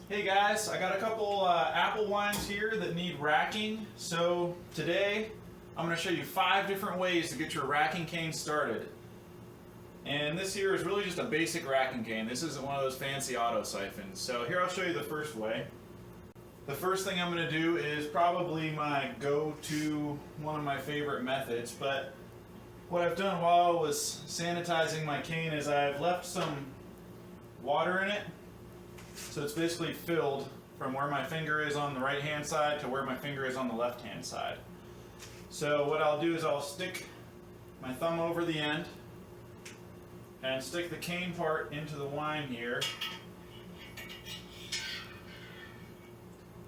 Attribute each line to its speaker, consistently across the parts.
Speaker 1: Hey guys, I got a couple apple wines here that need racking. So today I'm going to show you 5 different ways to get your racking cane started. And this here is really just a basic racking cane. This isn't one of those fancy auto siphons. So here I'll show you the first way. The first thing I'm going to do is probably my go-to, one of my favorite methods, but what I've done while I was sanitizing my cane is I've left some water in it. So it's basically filled from where my finger is on the right hand side to where my finger is on the left hand side. So what I'll do is I'll stick my thumb over the end and stick the cane part into the wine here.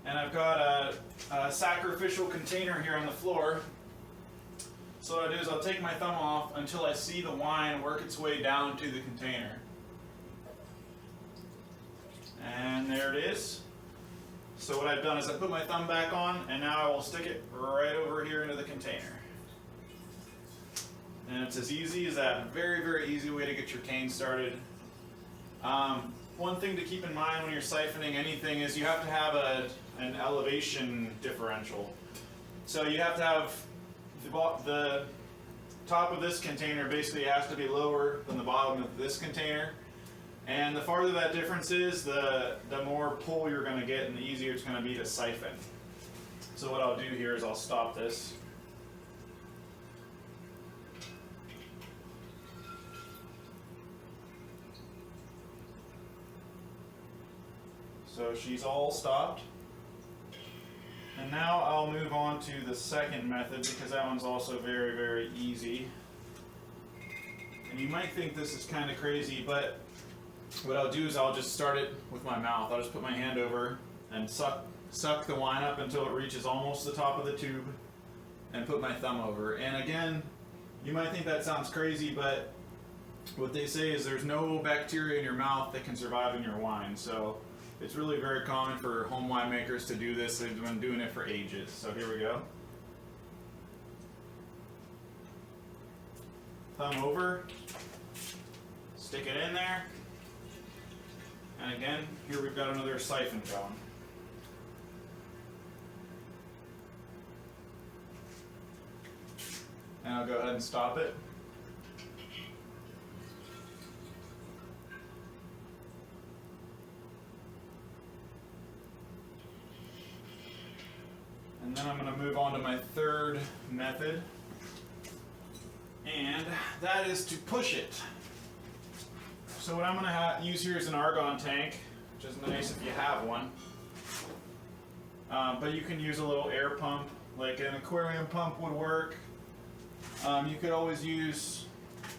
Speaker 1: And I've got a sacrificial container here on the floor. So what I'll do is I'll take my thumb off until I see the wine work its way down to the container. And there it is. So what I've done is I put my thumb back on, and now I will stick it right over here into the container. And it's as easy as that. Very, very easy way to get your cane started. One thing to keep in mind when you're siphoning anything is you have to have an elevation differential. So you have to have the top of this container basically has to be lower than the bottom of this container. And the farther that difference is, the more pull you're going to get and the easier it's going to be to siphon. So what I'll do here is I'll stop this. So she's all stopped. And now I'll move on to the second method because that one's also very, very easy. And you might think this is kind of crazy, but what I'll do is I'll just start it with my mouth. I'll just put my hand over and suck the wine up until it reaches almost the top of the tube and put my thumb over. And again, you might think that sounds crazy, but what they say is there's no bacteria in your mouth that can survive in your wine. So it's really very common for home winemakers to do this. They've been doing it for ages. So here we go. Thumb over, stick it in there. And again, here we've got another siphon going. And I'll go ahead and stop it. And then I'm going to move on to my third method. And that is to push it. So what I'm going to use here is an argon tank, which is nice if you have one. But you can use a little air pump, like an aquarium pump would work. You could always use,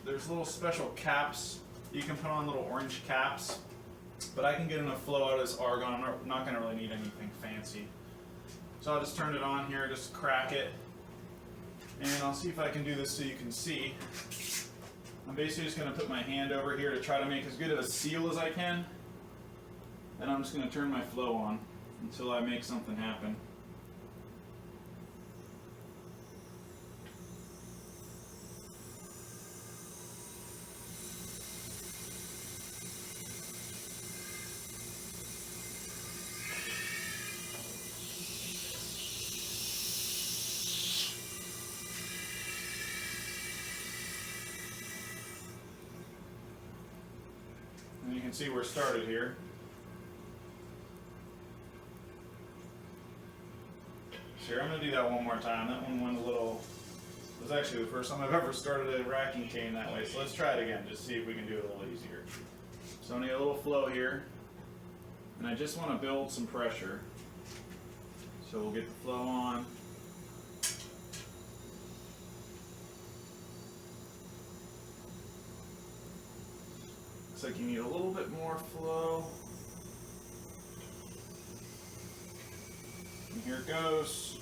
Speaker 1: there's little special caps. You can put on little orange caps. But I can get enough flow out of this argon. I'm not going to really need anything fancy. So I'll just turn it on here, just crack it. And I'll see if I can do this so you can see. I'm basically just going to put my hand over here to try to make as good of a seal as I can. And I'm just going to turn my flow on until I make something happen. And you can see we're started here. So here, I'm going to do that one more time. That one went a little, it was actually the first time I've ever started a racking cane that way. So let's try it again, just see if we can do it a little easier. So I'm going to get a little flow here. And I just want to build some pressure. So we'll get the flow on. Looks like you need a little bit more flow. And here it goes.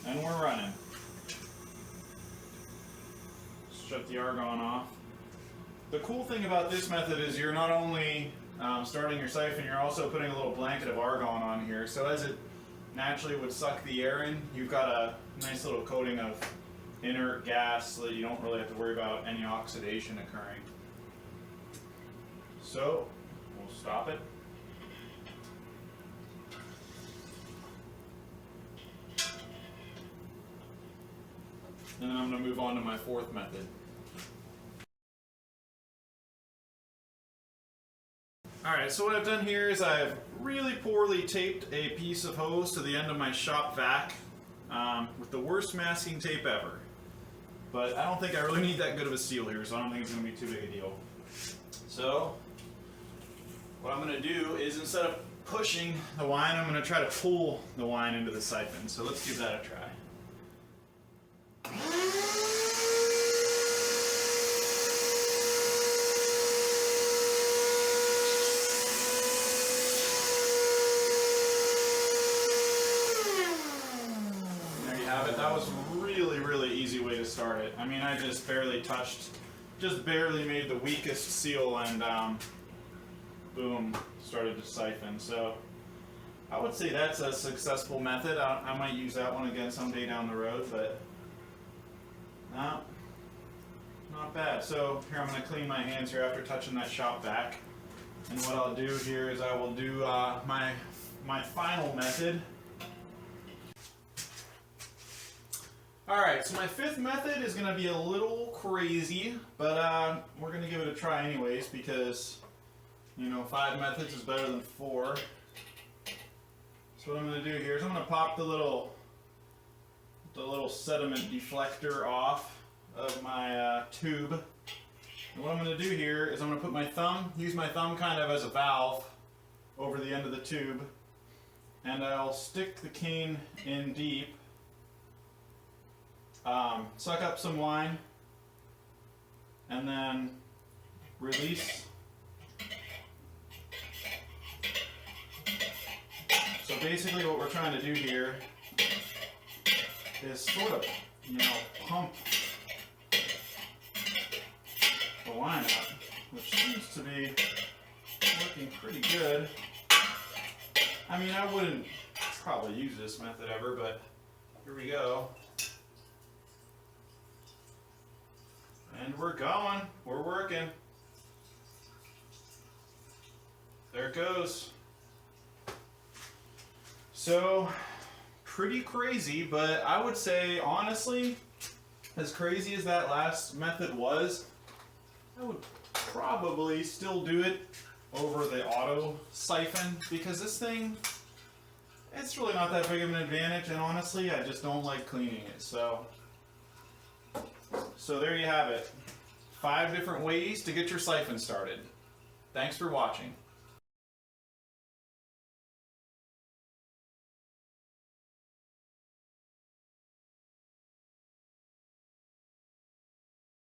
Speaker 1: And we're running. Shut the argon off. The cool thing about this method is you're not only starting your siphon, you're also putting a little blanket of argon on here. So as it naturally would suck the air in, you've got a nice little coating of inert gas so that you don't really have to worry about any oxidation occurring. So we'll stop it. And then I'm going to move on to my fourth method. Alright, so what I've done here is I've really poorly taped a piece of hose to the end of my shop vac with the worst masking tape ever. But I don't think I really need that good of a seal here, so I don't think it's going to be too big a deal. So, what I'm going to do is instead of pushing the wine, I'm going to try to pull the wine into the siphon. So let's give that a try. That was a really easy way to start it. I mean, I just barely made the weakest seal and boom, started to siphon. So I would say that's a successful method. I might use that one again someday down the road, but no, not bad. So here I'm going to clean my hands here after touching that shop vac. And what I'll do here is I will do my final method. Alright, so my fifth method is going to be a little crazy, but we're going to give it a try anyways because, you know, 5 methods is better than 4. So what I'm going to do here is I'm going to pop the little sediment deflector off of my tube. And what I'm going to do here is I'm going to put use my thumb kind of as a valve over the end of the tube, and I'll stick the cane in deep. Suck up some wine, and then release. So basically what we're trying to do here is sort of, you know, pump the wine up, which seems to be working pretty good. I mean, I wouldn't probably use this method ever, but here we go. And we're going. We're working. There it goes. So, pretty crazy, but I would say, honestly, as crazy as that last method was, I would probably still do it over the auto siphon because this thing, it's really not that big of an advantage, and honestly, I just don't like cleaning it. So there you have it. 5 different ways to get your siphon started. Thanks for watching.